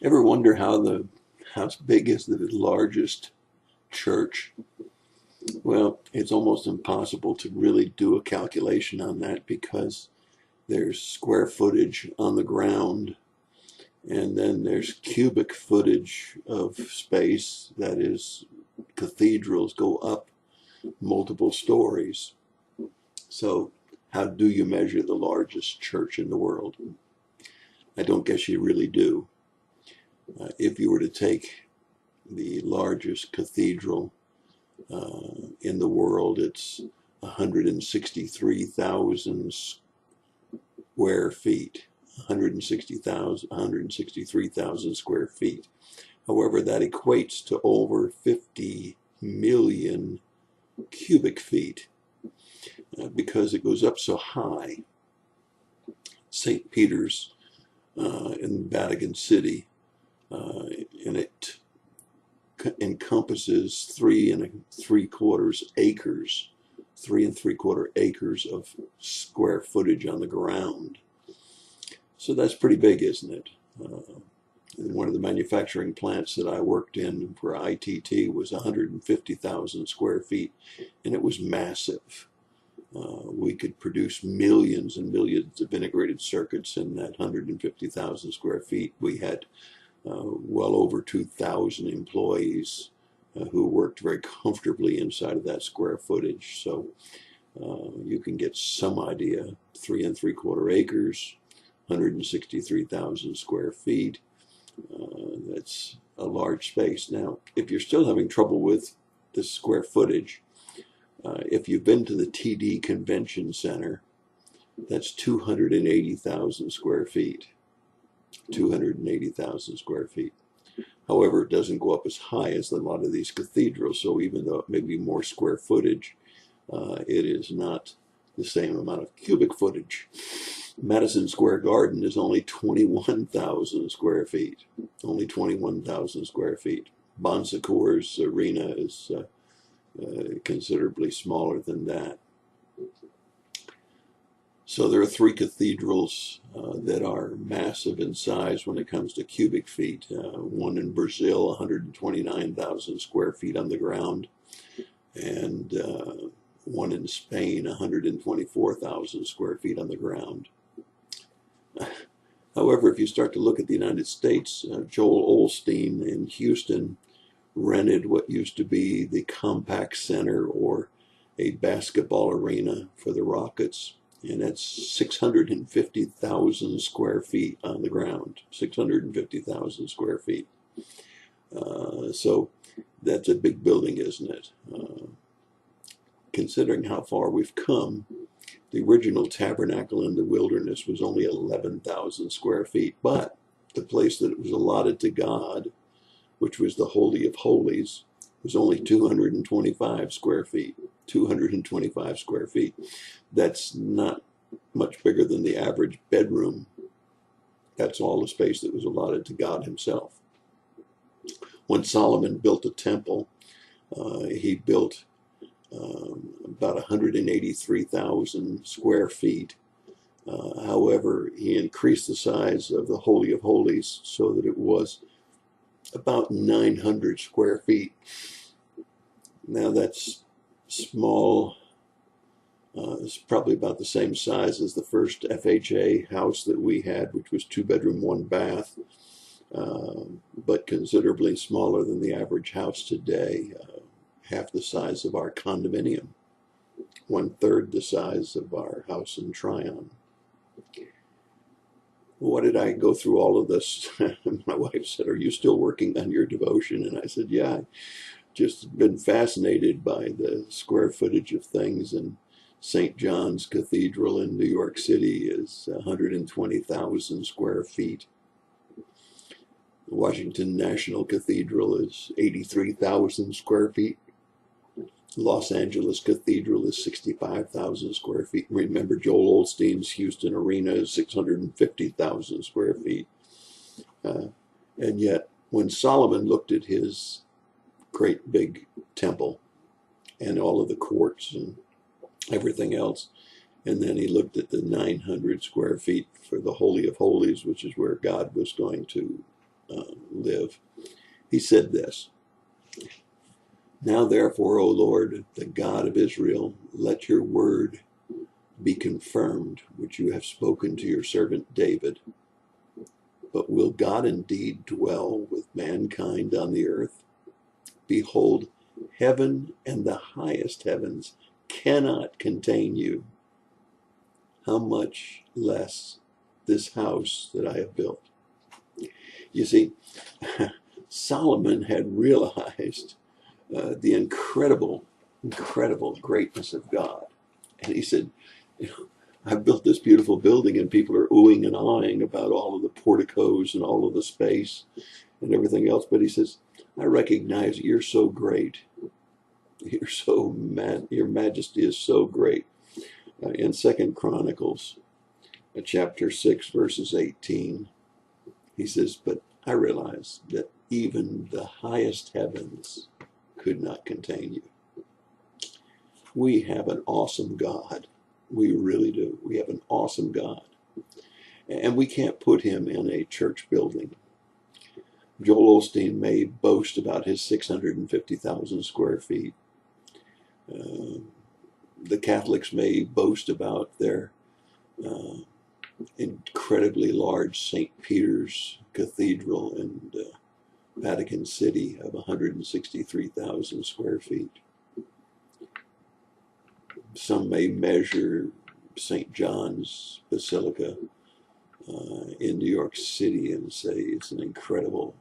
Ever wonder how big is the largest church? Well, it's almost impossible to really do a calculation on that because there's square footage on the ground, and then there's cubic footage of space. That is, cathedrals go up multiple stories. So how do you measure the largest church in the world? I don't guess you really do. If you were to take the largest cathedral in the world, it's 163,000 square feet. 163,000 square feet. However, that equates to over 50 million cubic feet because it goes up so high. St. Peter's in Vatican City, and it encompasses 3 3 and 3/4 acres of square footage on the ground. So that's pretty big, isn't it? One of the manufacturing plants that I worked in for ITT was 150,000 square feet, and it was massive. We could produce millions and millions of integrated circuits in that 150,000 square feet. We had well over 2,000 employees who worked very comfortably inside of that square footage. So you can get some idea. 3 and 3/4 acres, 163,000 square feet. That's a large space. Now, if you're still having trouble with the square footage, if you've been to the TD Convention Center, that's 280,000 square feet. 280,000 square feet. However, it doesn't go up as high as a lot of these cathedrals, so even though it may be more square footage, it is not the same amount of cubic footage. Madison Square Garden is only 21,000 square feet. Only 21,000 square feet. Bon Secours Arena is considerably smaller than that. So there are 3 cathedrals that are massive in size when it comes to cubic feet. One in Brazil, 129,000 square feet on the ground, and one in Spain, 124,000 square feet on the ground. However, if you start to look at the United States, Joel Osteen in Houston rented what used to be the Compaq Center, or a basketball arena for the Rockets, and that's 650,000 square feet on the ground. 650,000 square feet. So that's a big building, isn't it? Considering how far we've come, the original tabernacle in the wilderness was only 11,000 square feet, but the place that it was allotted to God, which was the Holy of Holies, was only 225 square feet. 225 square feet. That's not much bigger than the average bedroom. That's all the space that was allotted to God himself. When Solomon built the temple, he built about 183,000 square feet. However, he increased the size of the Holy of Holies so that it was about 900 square feet. Now that's small. It's probably about the same size as the first FHA house that we had, which was 2 bedroom, 1 bath, but considerably smaller than the average house today. Half the size of our condominium, 1/3 the size of our house in Tryon. Why did I go through all of this? My wife said, "Are you still working on your devotion?" And I said, "Yeah, I've just been fascinated by the square footage of things." And St. John's Cathedral in New York City is 120,000 square feet. The Washington National Cathedral is 83,000 square feet. Los Angeles Cathedral is 65,000 square feet. Remember, Joel Osteen's Houston Arena is 650,000 square feet. And yet, when Solomon looked at his great big temple and all of the courts and everything else, and then he looked at the 900 square feet for the Holy of Holies, which is where God was going to live. He said this, "Now therefore, O Lord, the God of Israel, let your word be confirmed, which you have spoken to your servant David. But will God indeed dwell with mankind on the earth? Behold, heaven and the highest heavens cannot contain you. How much less this house that I have built?" You see, Solomon had realized the incredible greatness of God. And he said, "I've built this beautiful building and people are oohing and ahhing about all of the porticos and all of the space and everything else." But he says, "I recognize you're so great. Your majesty is so great." In 2 Chronicles, chapter 6, verses 18, he says, "But I realize that even the highest heavens could not contain you." We have an awesome God. We really do. We have an awesome God. And we can't put him in a church building. Joel Osteen may boast about his 650,000 square feet. The Catholics may boast about their incredibly large St. Peter's Cathedral in Vatican City of 163,000 square feet. Some may measure St. John's Basilica in New York City and say it's an incredible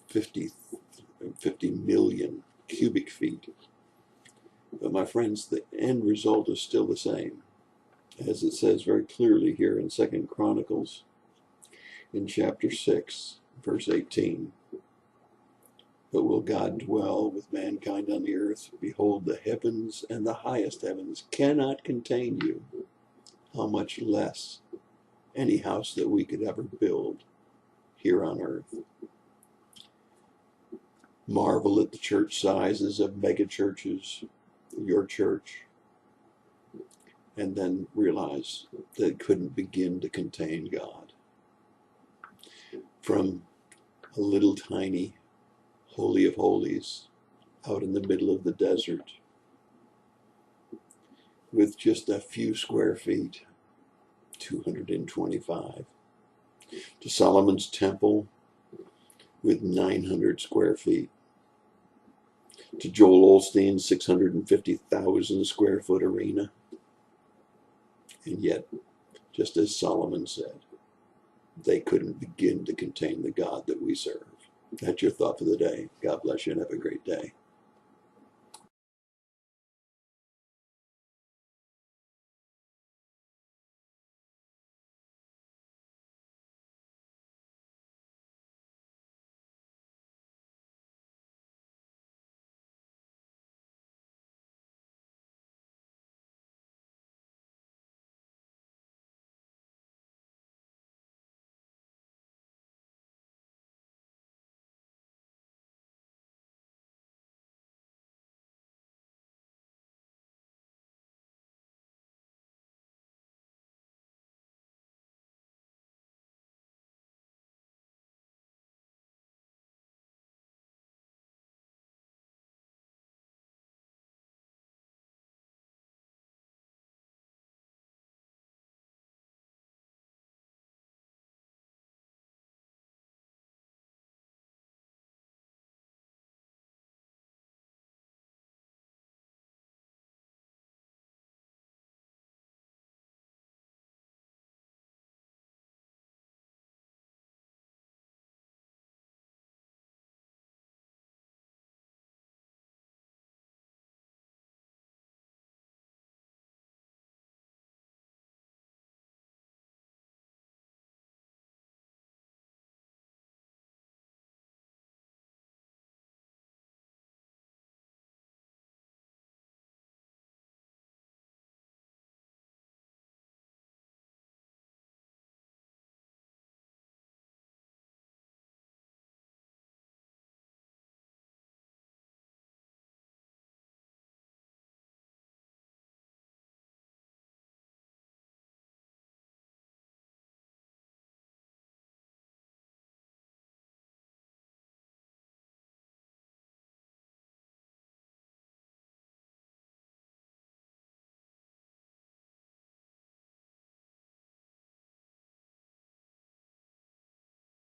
50 million cubic feet. But my friends, the end result is still the same. As it says very clearly here in 2 Chronicles, in chapter 6, verse 18, "But will God dwell with mankind on the earth? Behold, the heavens and the highest heavens cannot contain you. How much less any house that we could ever build here on earth." Marvel at the church sizes of mega churches, your church, and then realize that it couldn't begin to contain God. From a little tiny Holy of Holies out in the middle of the desert with just a few square feet, 225, to Solomon's temple with 900 square feet, to Joel Osteen's 650,000 square foot arena. And yet, just as Solomon said, they couldn't begin to contain the God that we serve. That's your thought for the day. God bless you and have a great day.